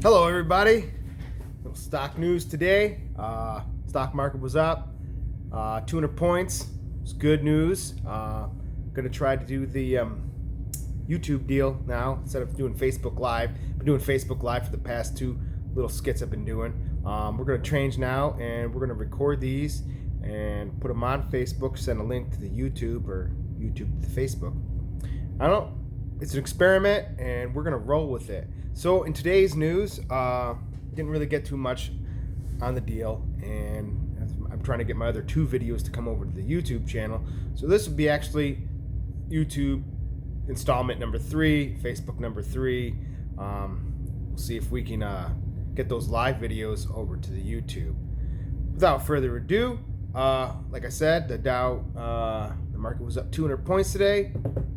Hello everybody. Little stock news today. Stock market was up 200 points. It's good news. Gonna try to do the YouTube deal now instead of doing Facebook Live. Been doing Facebook Live for the past two little skits I've been doing. We're gonna change now, and we're gonna record these and put them on Facebook. Send a link to the YouTube or YouTube to Facebook. I don't know. It's an experiment, and we're gonna roll with it. So in today's news, didn't really get too much on the deal, and I'm trying to get my other two videos to come over to the YouTube channel. So this would be actually YouTube installment number 3, Facebook number 3. We'll see if we can get those live videos over to the YouTube. Without further ado, like I said, the Dow, the market was up 200 points today.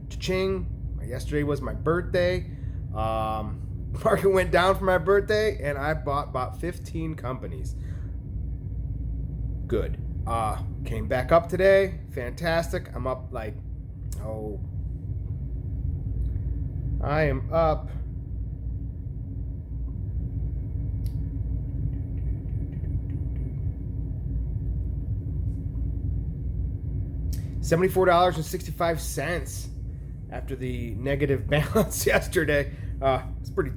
Cha-ching. Yesterday was my birthday. Market went down for my birthday, and I bought about 15 companies. Good. Came back up today. Fantastic. I'm up like, I am up $74.65 after the negative balance yesterday. It's pretty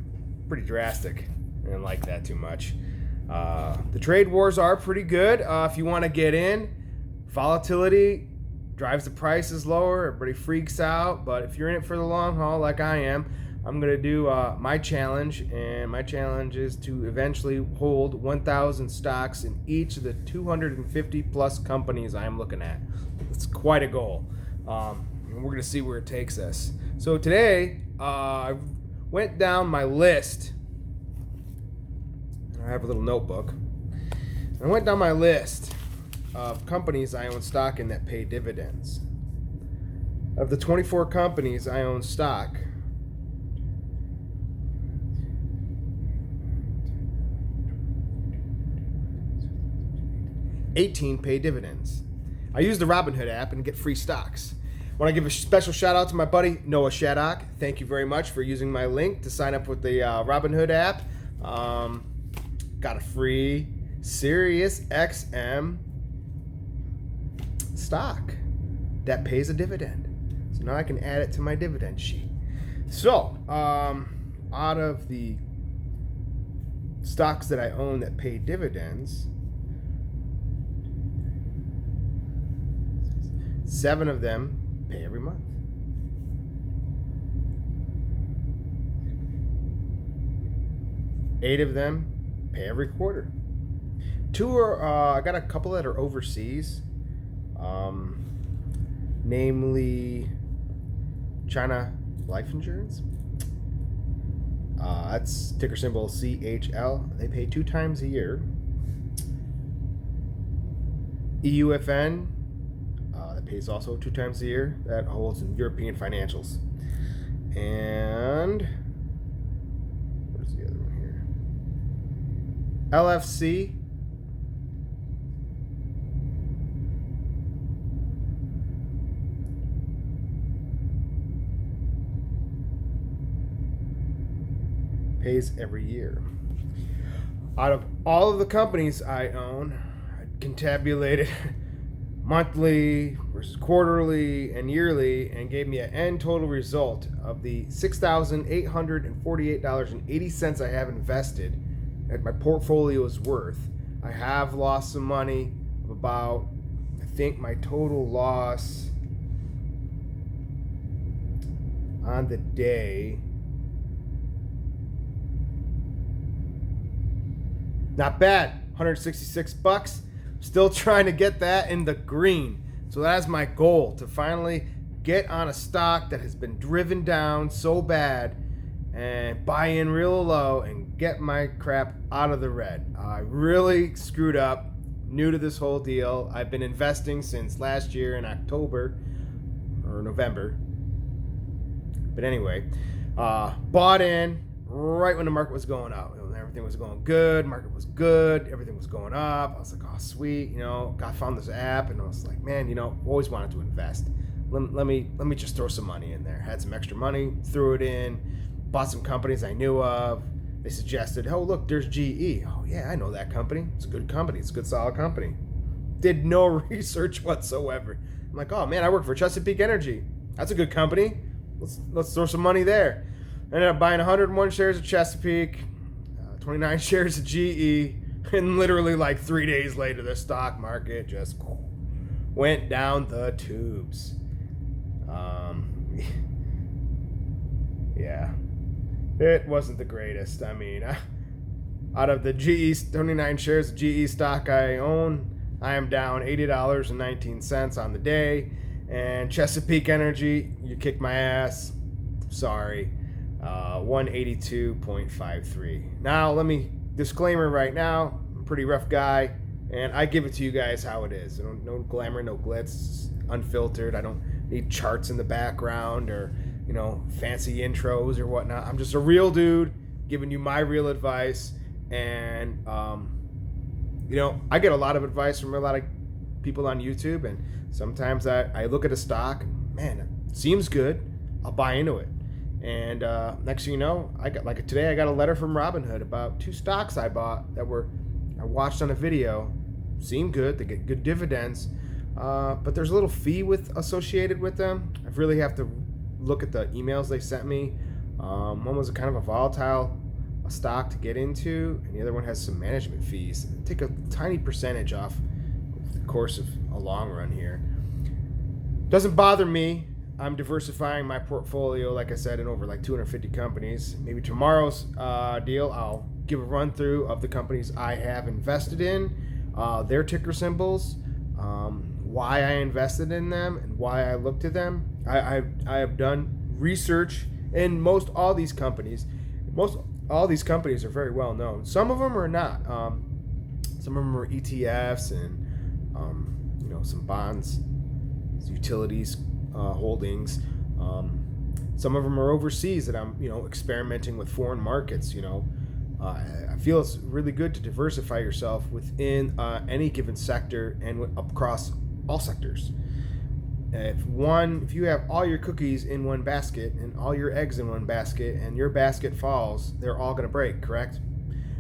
drastic. I didn't like that too much. The trade wars are pretty good. If you want to get in, volatility drives the prices lower. Everybody freaks out, but if you're in it for the long haul, like I am, I'm gonna do my challenge, and my challenge is to eventually hold 1,000 stocks in each of the 250 plus companies I am looking at. It's quite a goal. And we're going to see where it takes us. So today, I went down my list. I have a little notebook. I went down my list of companies I own stock in that pay dividends. Of the 24 companies I own stock, 18 pay dividends. I use the Robinhood app and get free stocks. I want to give a special shout out to my buddy Noah Shaddock. Thank you very much for using my link to sign up with the Robinhood app. Got a free Sirius XM stock that pays a dividend. So now I can add it to my dividend sheet. So, out of the stocks that I own that pay dividends, 7 of them pay every month. 8 of them pay every quarter. 2 are, I got a couple that are overseas, namely China Life Insurance. That's ticker symbol CHL. They pay 2 times a year. EUFN. Pays also 2 times a year. That holds in European financials. And where's the other one here? LFC. Pays every year. Out of all of the companies I own, I contabulated monthly versus quarterly and yearly, and gave me an end total result of the $6,848.80 I have invested that my portfolio is worth. I have lost some money of about, I think my total loss on the day, not bad, $166. Still trying to get that in the green. So that's my goal, to finally get on a stock that has been driven down so bad and buy in real low and get my crap out of the red. I really screwed up. New to this whole deal. I've been investing since last year in October or November. But anyway, bought in right when the market was going up. Everything was going good. Market was good. Everything was going up. I was like, oh, sweet. I found this app, and I was like, man, always wanted to invest. Let me just throw some money in there. Had some extra money, threw it in, bought some companies I knew of, They suggested, oh, look, there's GE. Oh, yeah, I know that company. It's a good company. It's a good, solid company. Did no research whatsoever. I'm like, oh, man, I work for Chesapeake Energy. That's a good company. Let's throw some money there. I ended up buying 101 shares of Chesapeake, 29 shares of GE, and literally like 3 days later, the stock market just went down the tubes. Yeah, it wasn't the greatest. I mean, out of the 29 shares of GE stock I own, I am down $80.19 on the day. And Chesapeake Energy, you kicked my ass. Sorry. 182.53. Now, let me disclaimer right now. I'm a pretty rough guy, and I give it to you guys how it is. No glamour, no glitz, unfiltered. I don't need charts in the background or fancy intros or whatnot. I'm just a real dude giving you my real advice. And I get a lot of advice from a lot of people on YouTube, and sometimes I look at a stock and, man, it seems good. I'll buy into it. And next thing you know, today I got a letter from Robinhood about 2 stocks I bought that I watched on a video. Seem good. They get good dividends, but there's a little fee associated with them. I really have to look at the emails they sent me. One was a kind of a volatile stock to get into, and the other one has some management fees. Take a tiny percentage off the course of a long run here. Doesn't bother me. I'm diversifying my portfolio, like I said, in over like 250 companies. Maybe tomorrow's deal, I'll give a run through of the companies I have invested in, their ticker symbols, why I invested in them, and why I look to them. I have done research in most all these companies. All these companies are very well known. Some of them are not. Some of them are ETFs and some bonds, utilities holdings. Some of them are overseas that I'm experimenting with foreign markets. I feel it's really good to diversify yourself within any given sector and across all sectors. If you have all your cookies in one basket and all your eggs in one basket and your basket falls, they're all going to break, correct?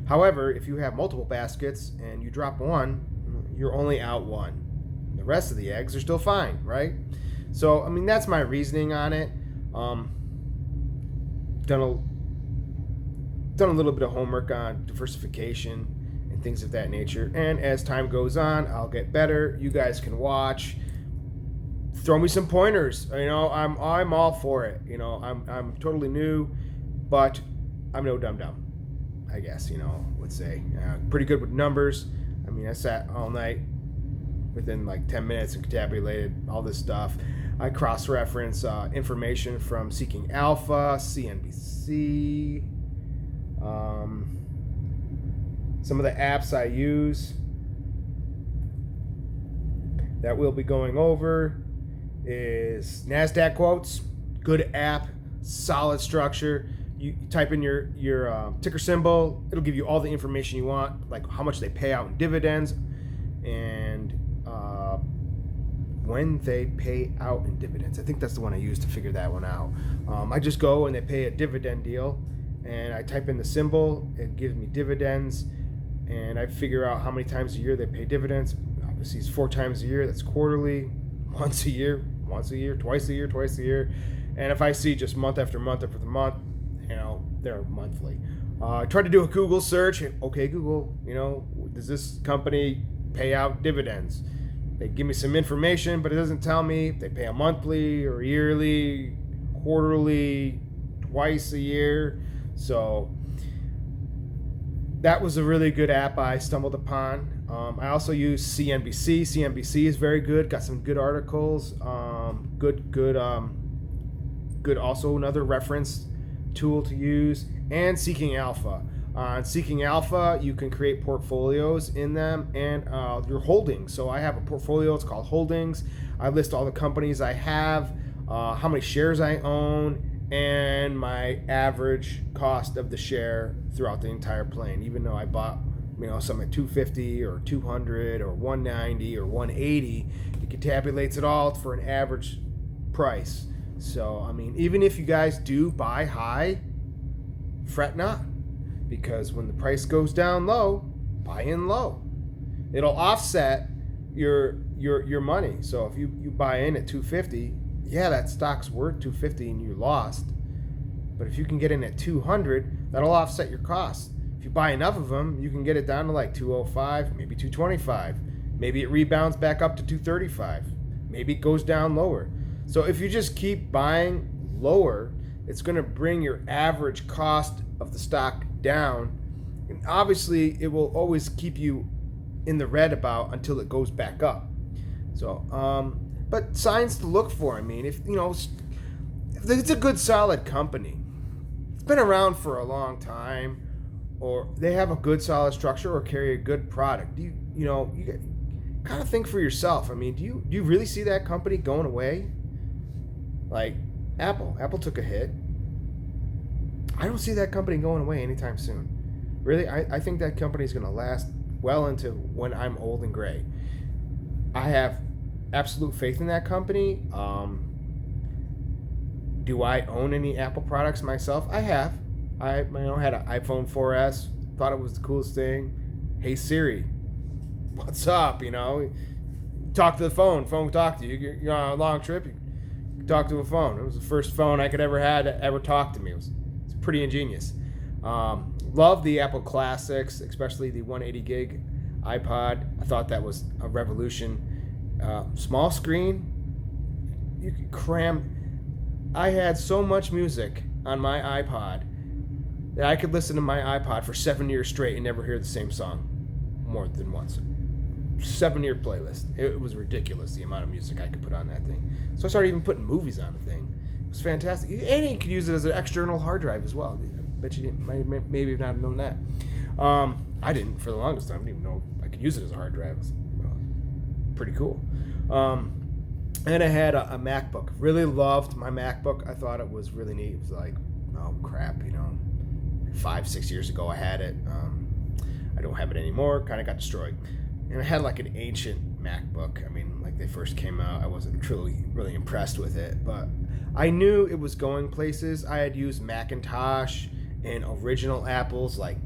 However, if you have multiple baskets and you drop one, you're only out one. The rest of the eggs are still fine, right? So, I mean, that's my reasoning on it. Done a little bit of homework on diversification and things of that nature. And as time goes on, I'll get better. You guys can watch. Throw me some pointers. I'm all for it. I'm totally new, but I'm no dum-dum, I guess, let's say. Pretty good with numbers. I mean, I sat all night within like 10 minutes and tabulated all this stuff. I cross-reference information from Seeking Alpha, CNBC, some of the apps I use that we'll be going over is NASDAQ Quotes. Good app, solid structure. You type in your ticker symbol, it'll give you all the information you want, like how much they pay out in dividends and when they pay out in dividends. I think that's the one I use to figure that one out. I just go and they pay a dividend deal, and I type in the symbol, it gives me dividends, and I figure out how many times a year they pay dividends. Obviously, it's 4 times a year, that's quarterly, once a year, twice a year. And if I see just month after month after month, they're monthly. I tried to do a Google search. Okay, Google, does this company pay out dividends? They give me some information, but it doesn't tell me if they pay a monthly or yearly, quarterly, twice a year. So that was a really good app I stumbled upon. I also use CNBC. CNBC is very good. Got some good articles. Good. Also another reference tool to use. And Seeking Alpha. On Seeking Alpha, you can create portfolios in them and your holdings. So I have a portfolio. It's called Holdings. I list all the companies I have, how many shares I own, and my average cost of the share throughout the entire plane. Even though I bought some at 250 or 200 or 190 or 180, it tabulates it all for an average price. So, I mean, even if you guys do buy high, fret not. because when the price goes down low, buy in low. It'll offset your money. So if you buy in at 250, yeah, that stock's worth 250 and you lost. But if you can get in at 200, that'll offset your costs. If you buy enough of them, you can get it down to like 205, maybe 225. Maybe it rebounds back up to 235. Maybe it goes down lower. So if you just keep buying lower, it's going to bring your average cost of the stock down. And obviously, it will always keep you in the red about until it goes back up. So, but signs to look for. I mean, if it's a good solid company, it's been around for a long time, or they have a good solid structure or carry a good product. You kind of think for yourself. I mean, do you really see that company going away? Like Apple took a hit. I don't see that company going away anytime soon. Really, I think that company is going to last well into when I'm old and gray. I have absolute faith in that company. Do I own any Apple products myself? I have. I had an iPhone 4S. Thought it was the coolest thing. Hey Siri, what's up? Talk to the phone. Phone will talk to you. You're on a long trip. You talk to a phone. It was the first phone I could ever had to ever talk to me. It's pretty ingenious. Love the Apple Classics, especially the 180 gig iPod. I thought that was a revolution. Small screen. You could cram. I had so much music on my iPod that I could listen to my iPod for 7 years straight and never hear the same song more than once. 7-year playlist. It was ridiculous the amount of music I could put on that thing. So I started even putting movies on the thing. It was fantastic. And you could use it as an external hard drive as well. I bet you didn't, maybe not have known that. I didn't for the longest time. I didn't even know I could use it as a hard drive. It was pretty cool. And I had a MacBook. Really loved my MacBook. I thought it was really neat. It was like, oh crap, 5-6 years ago I had it. I don't have it anymore. Kind of got destroyed. And I had like an ancient MacBook. I mean, like they first came out, I wasn't truly really impressed with it, but I knew it was going places. I had used Macintosh and original Apples like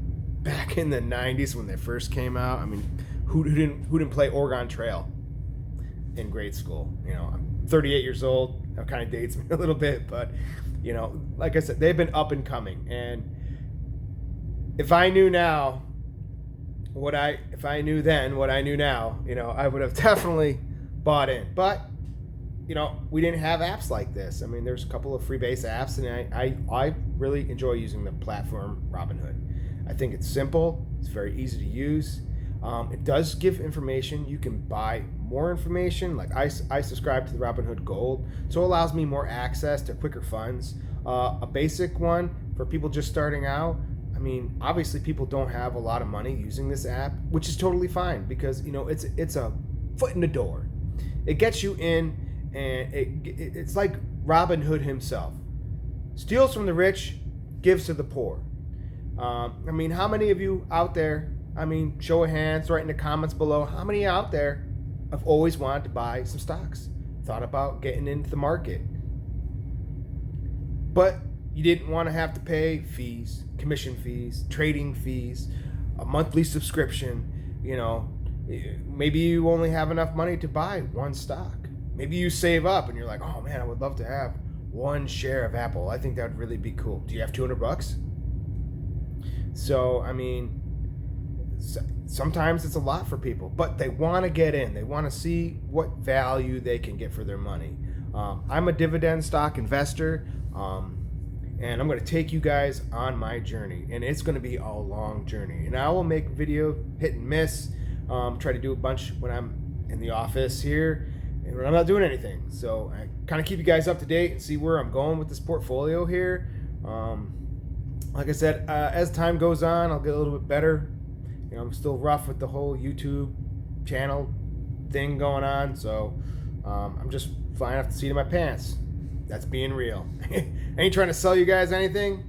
back in the 90s when they first came out. I mean, who didn't play Oregon Trail in grade school? I'm 38 years old. That kind of dates me a little bit, but like I said, they've been up and coming. And if I knew now if I knew then what I knew now, I would have definitely bought in. But we didn't have apps like this. I mean, there's a couple of free-based apps, and I really enjoy using the platform Robinhood. I think it's simple. It's very easy to use. It does give information. You can buy more information. Like I subscribe to the Robinhood Gold, so it allows me more access to quicker funds. A basic one for people just starting out. I mean, obviously people don't have a lot of money using this app, which is totally fine because it's a foot in the door. It gets you in, and it's like Robin Hood himself. Steals from the rich, gives to the poor. I mean, how many of you out there, show of hands, write in the comments below, how many out there have always wanted to buy some stocks? Thought about getting into the market. But you didn't want to have to pay fees, commission fees, trading fees, a monthly subscription. Maybe you only have enough money to buy one stock. Maybe you save up and you're like, oh man, I would love to have one share of Apple. I think that would really be cool. Do you have $200? So, sometimes it's a lot for people, but they want to get in. They want to see what value they can get for their money. I'm a dividend stock investor. And I'm going to take you guys on my journey, and it's going to be a long journey. And I will make video hit and miss, try to do a bunch when I'm in the office here and when I'm not doing anything. So I kind of keep you guys up to date and see where I'm going with this portfolio here. Like I said, as time goes on, I'll get a little bit better. I'm still rough with the whole YouTube channel thing going on, so I'm just flying off the seat of my pants. That's being real. I ain't trying to sell you guys anything,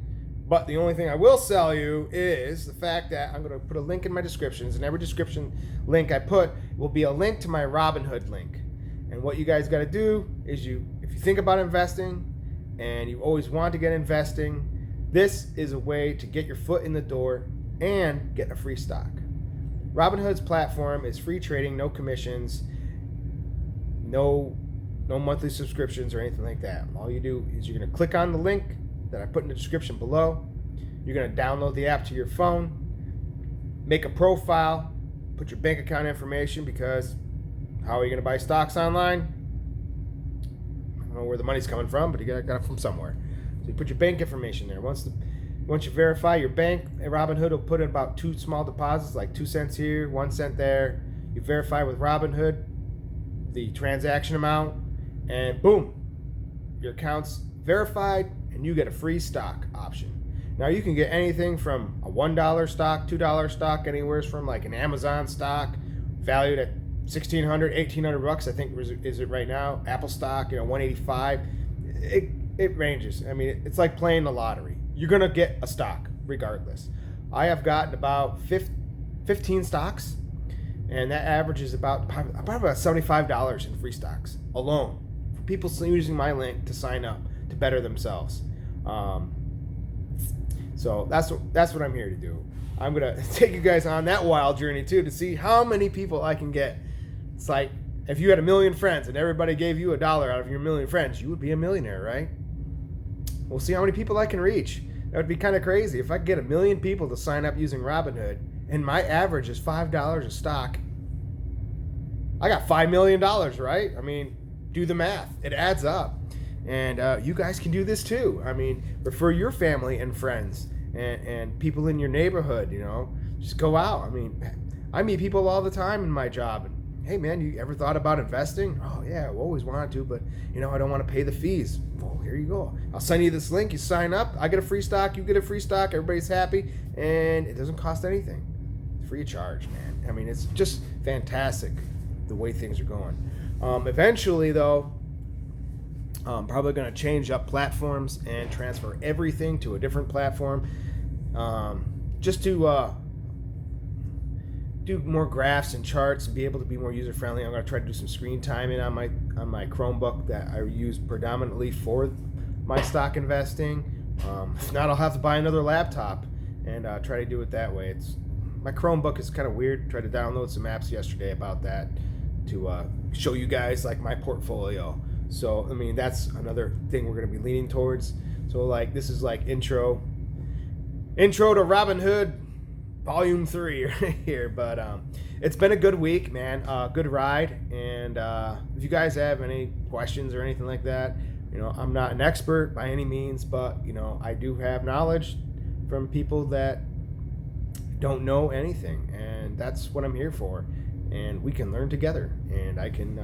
but the only thing I will sell you is the fact that I'm going to put a link in my descriptions, and every description link I put will be a link to my Robinhood link. And what you guys got to do is if you think about investing and you always want to get investing, This is a way to get your foot in the door and get a free stock. Robinhood's platform is free trading, no commissions, no monthly subscriptions or anything like that. All you do is you're going to click on the link that I put in the description below. You're going to download the app to your phone, make a profile, put your bank account information, because how are you going to buy stocks online? I don't know where the money's coming from, but you got it from somewhere. So you put your bank information there. Once you verify your bank, Robinhood will put in about 2 small deposits, like 2 cents here, 1 cent there. You verify with Robinhood the transaction amount, and boom, your account's verified and you get a free stock option. Now you can get anything from a $1 stock, $2 stock, anywhere from like an Amazon stock valued at $1,600, $1,800, I think is it right now. Apple stock, $185. It ranges. I mean, it's like playing the lottery. You're gonna get a stock regardless. I have gotten about 15 stocks, and that averages about $75 in free stocks alone for people using my link to sign up to better themselves. So that's what I'm here to do. I'm gonna take you guys on that wild journey too, to see how many people I can get. It's like if you had 1 million friends and everybody gave you $1 out of your 1 million friends, you would be a millionaire, right? We'll see how many people I can reach. That would be kind of crazy if I could get 1 million people to sign up using Robinhood, and my average is $5 a stock. I got $5 million, right? I mean, do the math. It adds up. And you guys can do this too. I mean, refer your family and friends and people in your neighborhood, just go out. I mean, I meet people all the time in my job. And, hey, man, you ever thought about investing? Oh, yeah, I always wanted to, but, I don't want to pay the fees. Well, here you go. I'll send you this link. You sign up. I get a free stock. You get a free stock. Everybody's happy. And it doesn't cost anything. It's free of charge, man. I mean, it's just fantastic the way things are going. Eventually, though, I'm probably going to change up platforms and transfer everything to a different platform, just to do more graphs and charts and be able to be more user friendly. I'm going to try to do some screen timing on my Chromebook that I use predominantly for my stock investing. If not, I'll have to buy another laptop and try to do it that way. My Chromebook is kind of weird. Tried to download some apps yesterday about that to show you guys like my portfolio. So, I mean, that's another thing we're going to be leaning towards. So, like, this is like intro to Robinhood volume 3 right here. But it's been a good week, man. Good ride. And if you guys have any questions or anything like that, I'm not an expert by any means, but, I do have knowledge from people that don't know anything. And that's what I'm here for. And we can learn together. And I can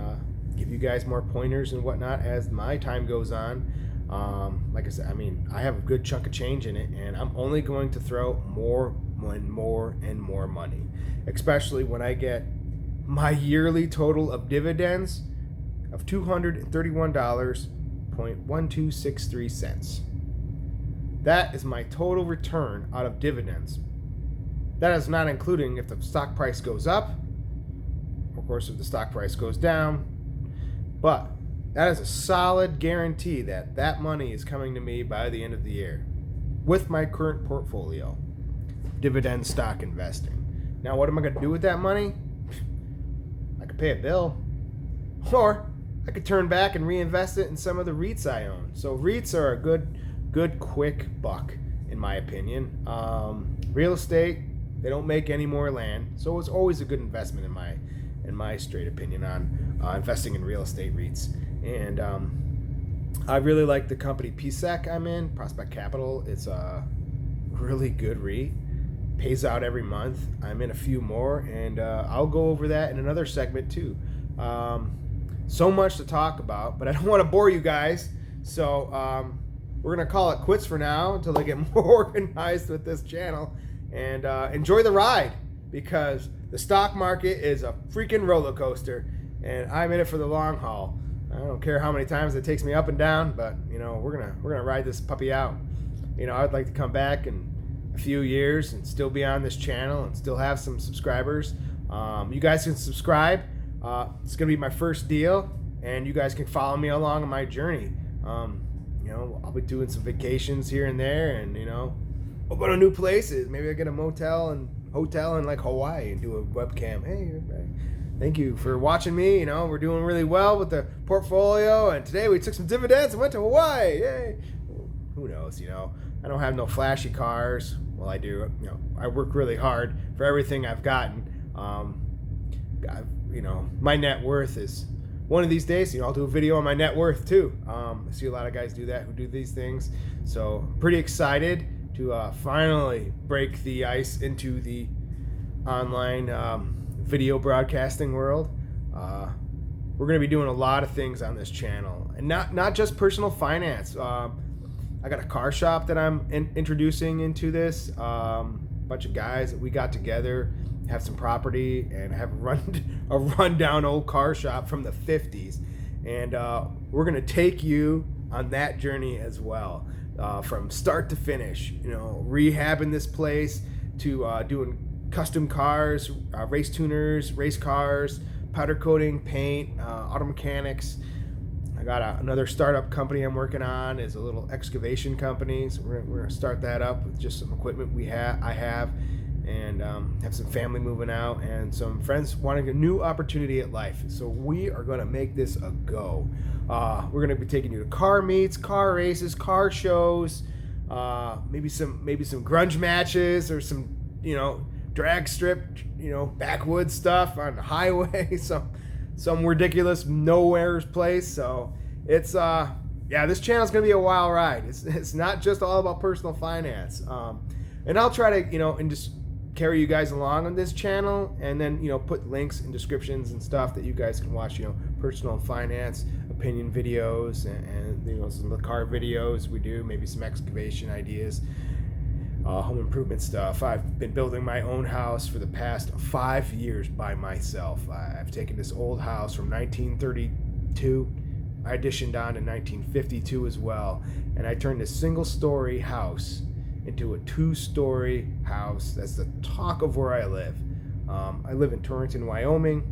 give you guys more pointers and whatnot as my time goes on. Like I said, I mean, I have a good chunk of change in it, and I'm only going to throw more and more money, especially when I get my yearly total of dividends of $231.1263. That is my total return out of dividends. That is not including if the stock price goes up, of course, if the stock price goes down. But that is a solid guarantee that that money is coming to me by the end of the year with my current portfolio, dividend stock investing. Now, what am I going to do with that money? I could pay a bill, or I could turn back and reinvest it in some of the REITs I own. So REITs are a good quick buck, in my opinion. Real estate, they don't make any more land, so it's always a good investment in my straight opinion on investing in real estate REITs. And I really like the company PSEC I'm in, Prospect Capital. It's a really good REIT. Pays out every month. I'm in a few more, and I'll go over that in another segment too. So much to talk about, but I don't want to bore you guys. So we're going to call it quits for now until I get more organized with this channel. And enjoy the ride, because the stock market is a freaking roller coaster, and I'm in it for the long haul. I don't care how many times it takes me up and down, but we're gonna ride this puppy out. I'd like to come back in a few years and still be on this channel and still have some subscribers. You guys can subscribe. It's gonna be my first deal, and you guys can follow me along on my journey. I'll be doing some vacations here and there, and we'll go to new places. Maybe I get a hotel in like Hawaii and do a webcam. Hey, thank you for watching me. We're doing really well with the portfolio, and today we took some dividends and went to Hawaii. Yay! Who knows? I don't have no flashy cars. Well, I do. I work really hard for everything I've gotten. My net worth is, one of these days, I'll do a video on my net worth too. I see a lot of guys do that who do these things. So pretty excited to finally break the ice into the online video broadcasting world. We're going to be doing a lot of things on this channel, and not just personal finance. I got a car shop that I'm introducing into this. Bunch of guys that we got together, have some property, and have a rundown old car shop from the 50s. And we're going to take you on that journey as well, from start to finish. Rehabbing this place to doing custom cars, race tuners, race cars, powder coating, paint, auto mechanics. I got another startup company I'm working on, is a little excavation company. So we're going to start that up with just some equipment I have, and have some family moving out and some friends wanting a new opportunity at life. So we are going to make this a go. We're going to be taking you to car meets, car races, car shows, maybe some grunge matches, or some drag strip, backwoods stuff on the highway, some ridiculous nowhere's place. So it's this channel's gonna be a wild ride. It's not just all about personal finance, and I'll try to and just carry you guys along on this channel, and then put links and descriptions and stuff that you guys can watch, personal finance opinion videos, and some of the car videos we do, maybe some excavation ideas, home improvement stuff. I've been building my own house for the past 5 years by myself. I've taken this old house from 1932. I additioned on in 1952 as well, and I turned this single-story house into a 2-story house. That's the talk of where I live. I live in Torrington, Wyoming.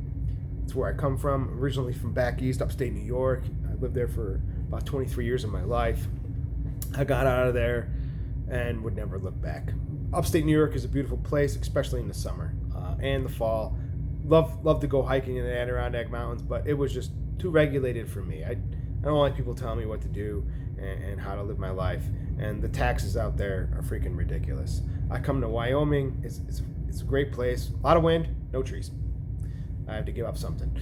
It's where I come from, originally from back east, upstate New York. I lived there for about 23 years of my life. I got out of there and would never look back. Upstate New York is a beautiful place, especially in the summer and the fall. Love to go hiking in the Adirondack Mountains, but it was just too regulated for me. I don't like people telling me what to do and how to live my life. And the taxes out there are freaking ridiculous. I come to Wyoming. It's a great place. A lot of wind, no trees. I have to give up something.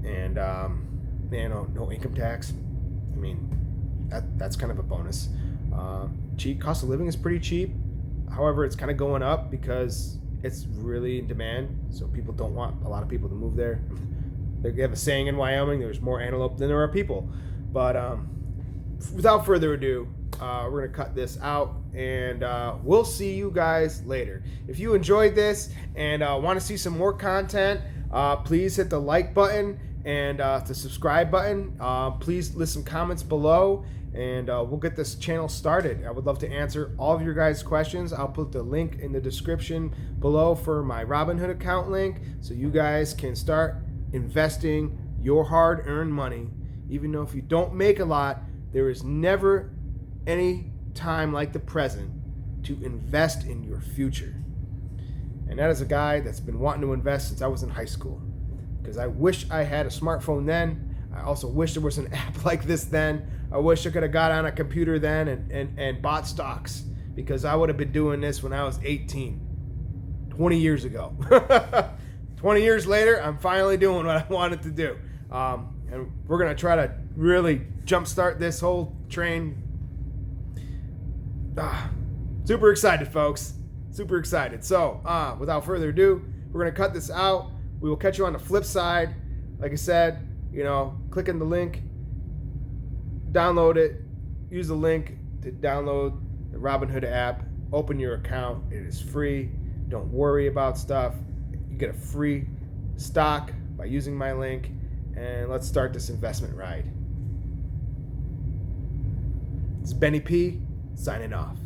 And no income tax. I mean, that's kind of a bonus. Cheap cost of living is pretty cheap. However, it's kind of going up because it's really in demand. So people don't want a lot of people to move there. They have a saying in Wyoming: there's more antelope than there are people. But without further ado, we're gonna cut this out, and we'll see you guys later. If you enjoyed this and want to see some more content, please hit the like button and the subscribe button. Please list some comments below, and we'll get this channel started. I would love to answer all of your guys' questions. I'll put the link in the description below for my Robinhood account link, so you guys can start investing your hard-earned money. Even though if you don't make a lot, there is never any time like the present to invest in your future. And that is a guy that's been wanting to invest since I was in high school, because I wish I had a smartphone then. I also wish there was an app like this then. I wish I could have got on a computer then and bought stocks, because I would have been doing this when I was 18, 20 years ago. 20 years later, I'm finally doing what I wanted to do. And we're going to try to really jumpstart this whole train. Super excited, folks. Super excited. So, without further ado, we're going to cut this out. We will catch you on the flip side. Like I said, click on the link, download it, use the link to download the Robinhood app, open your account. It is free. Don't worry about stuff. You get a free stock by using my link, and let's start this investment ride. It's Benny P signing off.